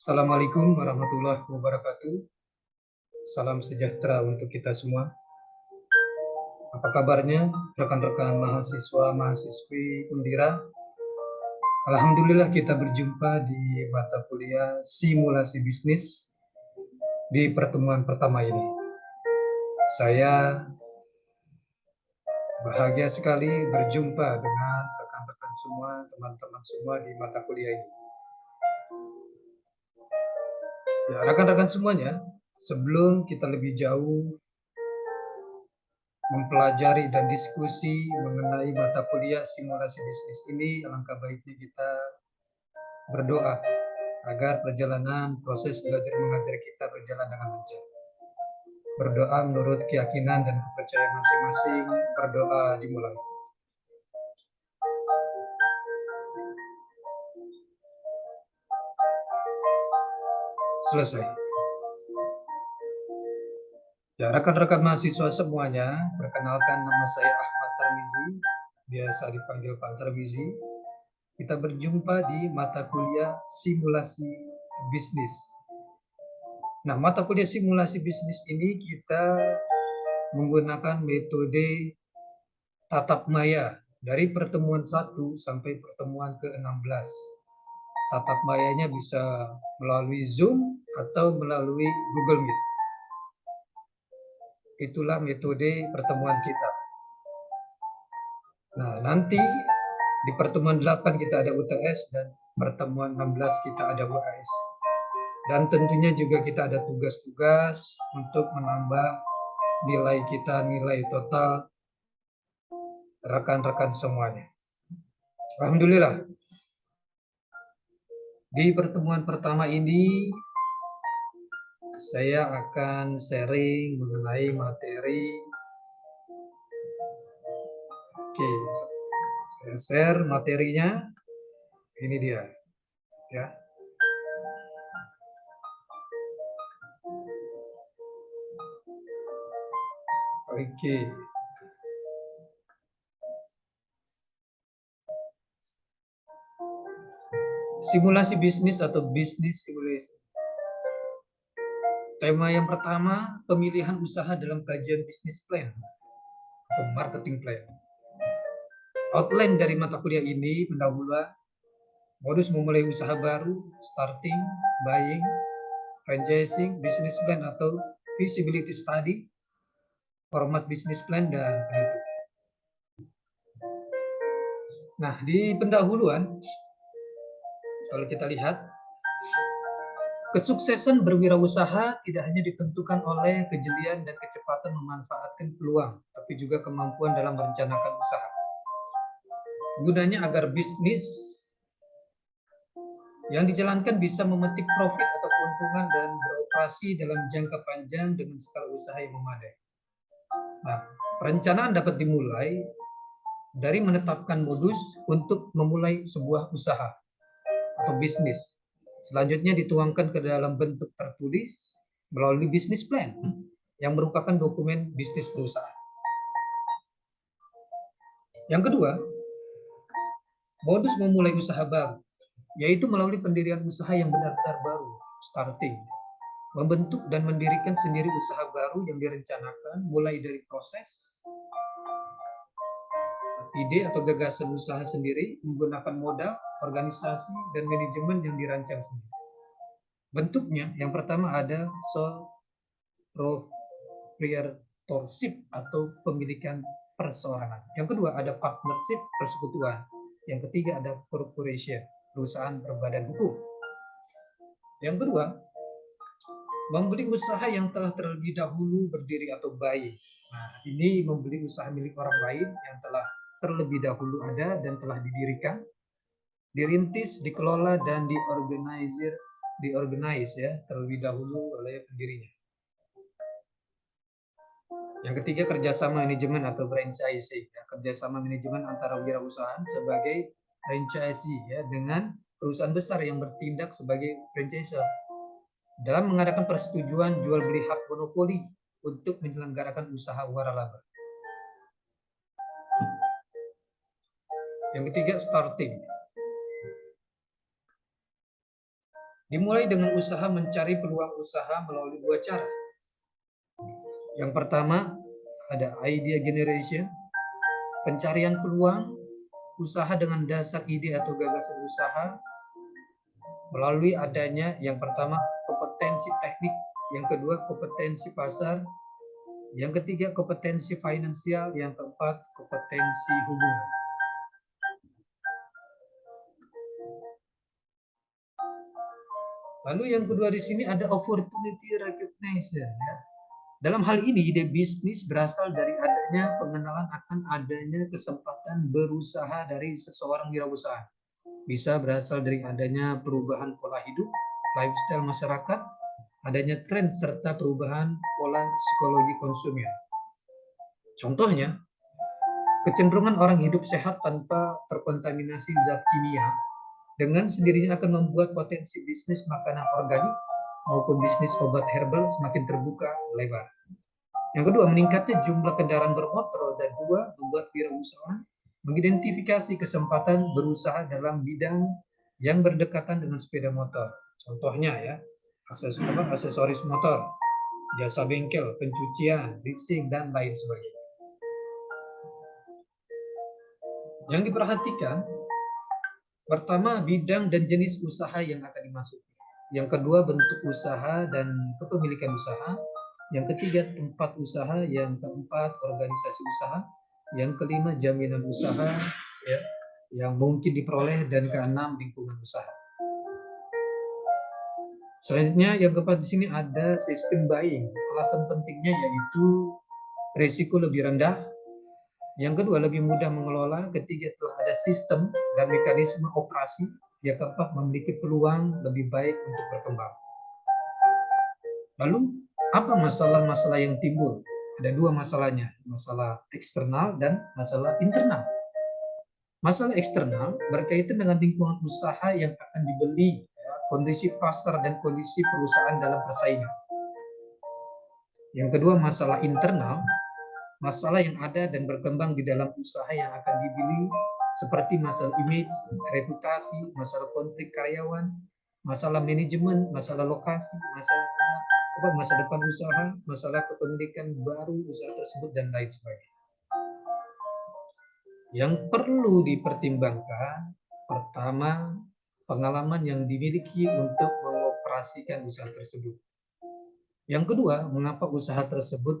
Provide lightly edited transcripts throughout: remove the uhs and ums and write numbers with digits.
Assalamualaikum warahmatullahi wabarakatuh. Salam sejahtera untuk kita semua. Apa kabarnya rekan-rekan mahasiswa, mahasiswi Undira? Alhamdulillah kita berjumpa di mata kuliah simulasi bisnis di pertemuan pertama ini. Saya bahagia sekali berjumpa dengan rekan-rekan semua, teman-teman semua di mata kuliah ini. Ya, rekan-rekan semuanya, sebelum kita lebih jauh mempelajari dan diskusi mengenai mata kuliah simulasi bisnis ini, alangkah baiknya kita berdoa agar perjalanan proses belajar mengajar kita berjalan dengan lancar. Berdoa menurut keyakinan dan kepercayaan masing-masing. Berdoa dimulai. Selesai. Ya, rekan-rekan mahasiswa semuanya, perkenalkan nama saya Ahmad Tarmizi, biasa dipanggil Pak Tarmizi. Kita berjumpa di mata kuliah simulasi bisnis. Nah, mata kuliah simulasi bisnis ini kita menggunakan metode tatap maya dari pertemuan 1 sampai pertemuan ke-16. Tatap mayanya bisa melalui Zoom atau melalui Google Meet. Itulah metode pertemuan kita. Nah, nanti di pertemuan 8 kita ada UTS dan pertemuan 16 kita ada UAS. Dan tentunya juga kita ada tugas-tugas untuk menambah nilai kita, nilai total rekan-rekan semuanya. Alhamdulillah. Di pertemuan pertama ini saya akan sharing mengenai materi. Oke, saya share materinya. Ini dia, ya. Oke. Simulasi bisnis atau bisnis simulasi. Tema yang pertama, pemilihan usaha dalam kajian bisnis plan atau marketing plan. Outline dari mata kuliah ini pendahuluan, modus memulai usaha baru, starting, buying, franchising, business plan atau feasibility study, format business plan, dan penutup. Nah, di pendahuluan, kalau kita lihat, kesuksesan berwirausaha tidak hanya ditentukan oleh kejelian dan kecepatan memanfaatkan peluang, tapi juga kemampuan dalam merencanakan usaha. Gunanya agar bisnis yang dijalankan bisa memetik profit atau keuntungan dan beroperasi dalam jangka panjang dengan skala usaha yang memadai. Nah, perencanaan dapat dimulai dari menetapkan modus untuk memulai sebuah usaha atau bisnis. Selanjutnya dituangkan ke dalam bentuk tertulis melalui bisnis plan yang merupakan dokumen bisnis perusahaan. Yang kedua, modus memulai usaha baru, yaitu melalui pendirian usaha yang benar-benar baru, starting. Membentuk dan mendirikan sendiri usaha baru yang direncanakan mulai dari proses, ide atau gagasan usaha sendiri, menggunakan modal, organisasi, dan manajemen yang dirancang sendiri. Bentuknya, yang pertama ada sole proprietorship atau pemilikan perseorangan. Yang kedua ada partnership, persekutuan. Yang ketiga ada corporation, perusahaan berbadan hukum. Yang kedua, membeli usaha yang telah terlebih dahulu berdiri atau buy. Nah, ini membeli usaha milik orang lain yang telah terlebih dahulu ada dan telah didirikan, dirintis, dikelola, dan diorganize ya terlebih dahulu oleh pendirinya. Yang ketiga, kerjasama manajemen atau franchising, ya, kerjasama manajemen antara wirausahaan sebagai franchisee ya dengan perusahaan besar yang bertindak sebagai franchisor dalam mengadakan persetujuan jual beli hak monopoli untuk menyelenggarakan usaha waralaba. Yang ketiga, starting. Dimulai dengan usaha mencari peluang usaha melalui dua cara. Yang pertama, ada idea generation, pencarian peluang usaha dengan dasar ide atau gagasan usaha melalui adanya yang pertama kompetensi teknik, yang kedua kompetensi pasar, yang ketiga kompetensi finansial, yang keempat kompetensi hubungan. Lalu yang kedua di sini ada opportunity recognition. Ya. Dalam hal ini ide bisnis berasal dari adanya pengenalan akan adanya kesempatan berusaha dari seseorang wirausaha. Bisa berasal dari adanya perubahan pola hidup, lifestyle masyarakat, adanya tren serta perubahan pola psikologi konsumen. Contohnya, kecenderungan orang hidup sehat tanpa terkontaminasi zat kimia dengan sendirinya akan membuat potensi bisnis makanan organik maupun bisnis obat herbal semakin terbuka lebar. Yang kedua, meningkatnya jumlah kendaraan bermotor, dan dua, membuat wirausaha mengidentifikasi kesempatan berusaha dalam bidang yang berdekatan dengan sepeda motor. Contohnya ya, aksesoris motor, jasa bengkel, pencucian, leasing, dan lain sebagainya. Yang diperhatikan, pertama, bidang dan jenis usaha yang akan dimasuki. Yang kedua, bentuk usaha dan kepemilikan usaha. Yang ketiga, tempat usaha. Yang keempat, organisasi usaha. Yang kelima, jaminan usaha ya, yang mungkin diperoleh. Dan keenam, lingkungan usaha. Selanjutnya, yang keempat di sini ada sistem buying. Alasan pentingnya yaitu risiko lebih rendah. Yang kedua, lebih mudah mengelola. Ketiga, telah ada sistem dan mekanisme operasi. Yang keempat, memiliki peluang lebih baik untuk berkembang. Lalu, apa masalah-masalah yang timbul? Ada dua masalahnya, masalah eksternal dan masalah internal. Masalah eksternal berkaitan dengan lingkungan usaha yang akan dibeli, kondisi pasar dan kondisi perusahaan dalam persaingan. Yang kedua, masalah internal, masalah yang ada dan berkembang di dalam usaha yang akan dibeli, seperti masalah image, reputasi, masalah konflik karyawan, masalah manajemen, masalah lokasi, masa depan usaha, masalah kepemilikan baru usaha tersebut, dan lain sebagainya. Yang perlu dipertimbangkan, pertama, pengalaman yang dimiliki untuk mengoperasikan usaha tersebut. Yang kedua, mengapa usaha tersebut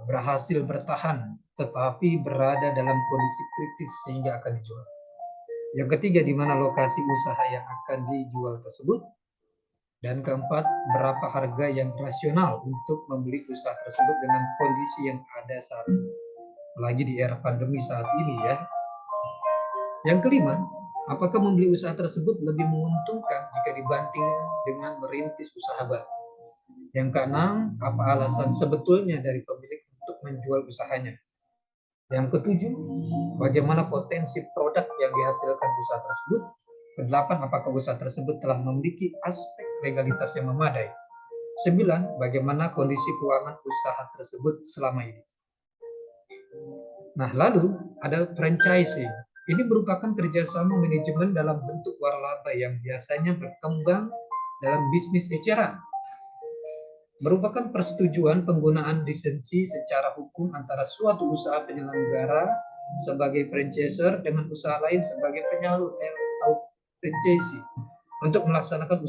berhasil bertahan tetapi berada dalam kondisi kritis sehingga akan dijual. Yang ketiga, di mana lokasi usaha yang akan dijual tersebut. Dan keempat, berapa harga yang rasional untuk membeli usaha tersebut dengan kondisi yang ada saat ini. Apalagi di era pandemi saat ini ya. Yang kelima, apakah membeli usaha tersebut lebih menguntungkan jika dibandingkan dengan merintis usaha baru. Yang keenam, apa alasan sebetulnya dari pemilik untuk menjual usahanya. Yang ketujuh, bagaimana potensi produk yang dihasilkan usaha tersebut. Kedelapan, apakah usaha tersebut telah memiliki aspek legalitas yang memadai. 9, bagaimana kondisi keuangan usaha tersebut selama ini. Nah, lalu ada franchising. Ini merupakan kerjasama manajemen dalam bentuk waralaba yang biasanya berkembang dalam bisnis eceran. Merupakan persetujuan penggunaan lisensi secara hukum antara suatu usaha penyelenggara sebagai franchisor dengan usaha lain sebagai penyalur atau franchisee untuk melaksanakan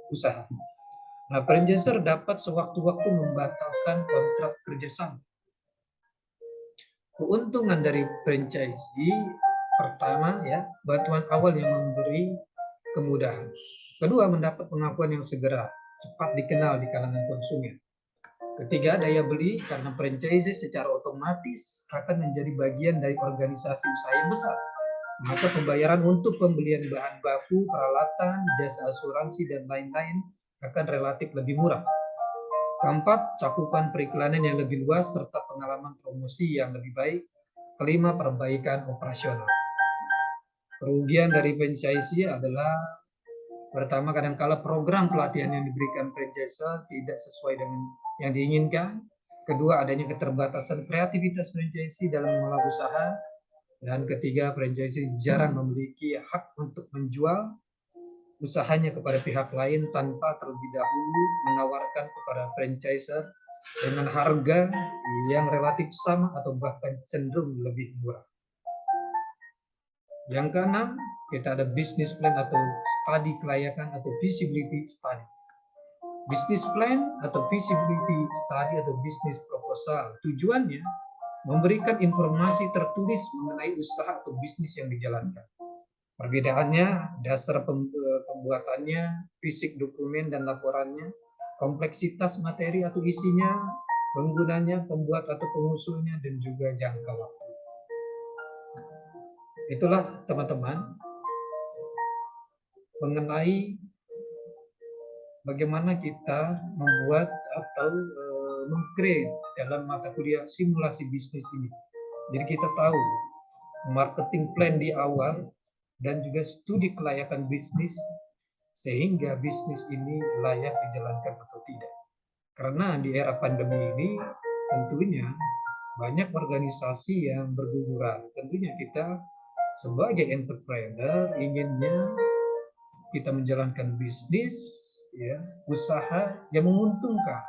usaha. Nah, franchisor dapat sewaktu-waktu membatalkan kontrak kerjasama. Keuntungan dari franchisee, pertama ya, bantuan awal yang memberi kemudahan. Kedua, mendapat pengakuan yang segera, cepat dikenal di kalangan konsumen. Ketiga, daya beli, karena franchisee secara otomatis akan menjadi bagian dari organisasi usaha yang besar. Maka pembayaran untuk pembelian bahan baku, peralatan, jasa asuransi, dan lain-lain akan relatif lebih murah. Keempat, cakupan periklanan yang lebih luas serta pengalaman promosi yang lebih baik. Kelima, perbaikan operasional. Kerugian dari franchisee adalah pertama, kadangkala program pelatihan yang diberikan franchisor tidak sesuai dengan yang diinginkan. Kedua, adanya keterbatasan kreativitas franchisee dalam mengelola usaha. Dan ketiga, franchisee jarang memiliki hak untuk menjual usahanya kepada pihak lain tanpa terlebih dahulu menawarkan kepada franchiser dengan harga yang relatif sama atau bahkan cenderung lebih murah. Yang keenam, kita ada business plan atau studi kelayakan atau feasibility study. Business plan atau feasibility study atau business proposal tujuannya memberikan informasi tertulis mengenai usaha atau bisnis yang dijalankan. Perbedaannya, dasar pembuatannya, fisik dokumen dan laporannya, kompleksitas materi atau isinya, penggunanya, pembuat atau pengusulnya, dan juga jangka waktu. Itulah teman-teman mengenai bagaimana kita membuat atau meng-create dalam mata kuliah simulasi bisnis ini. Jadi kita tahu marketing plan di awal dan juga studi kelayakan bisnis sehingga bisnis ini layak dijalankan atau tidak. Karena di era pandemi ini tentunya banyak organisasi yang berguguran. Tentunya kita sebagai entrepreneur inginnya kita menjalankan bisnis, ya, usaha yang menguntungkan,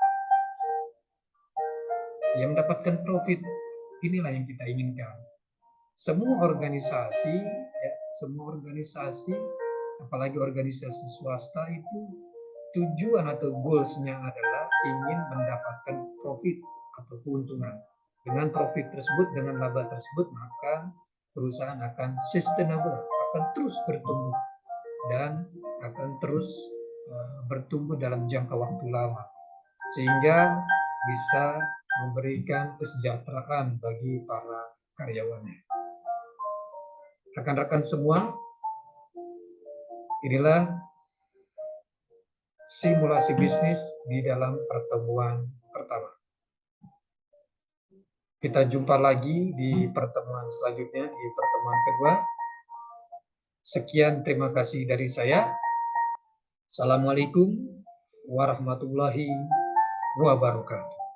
yang mendapatkan profit. Inilah yang kita inginkan. Semua organisasi, apalagi organisasi swasta itu tujuan atau goals-nya adalah ingin mendapatkan profit atau keuntungan. Dengan profit tersebut, dengan laba tersebut, maka perusahaan akan sustainable, akan terus bertumbuh dan akan terus bertumbuh dalam jangka waktu lama, sehingga bisa memberikan kesejahteraan bagi para karyawannya. Rekan-rekan semua, inilah simulasi bisnis di dalam pertemuan pertama. Kita jumpa lagi di pertemuan selanjutnya, di pertemuan kedua. Sekian, terima kasih dari saya. Assalamualaikum warahmatullahi wabarakatuh.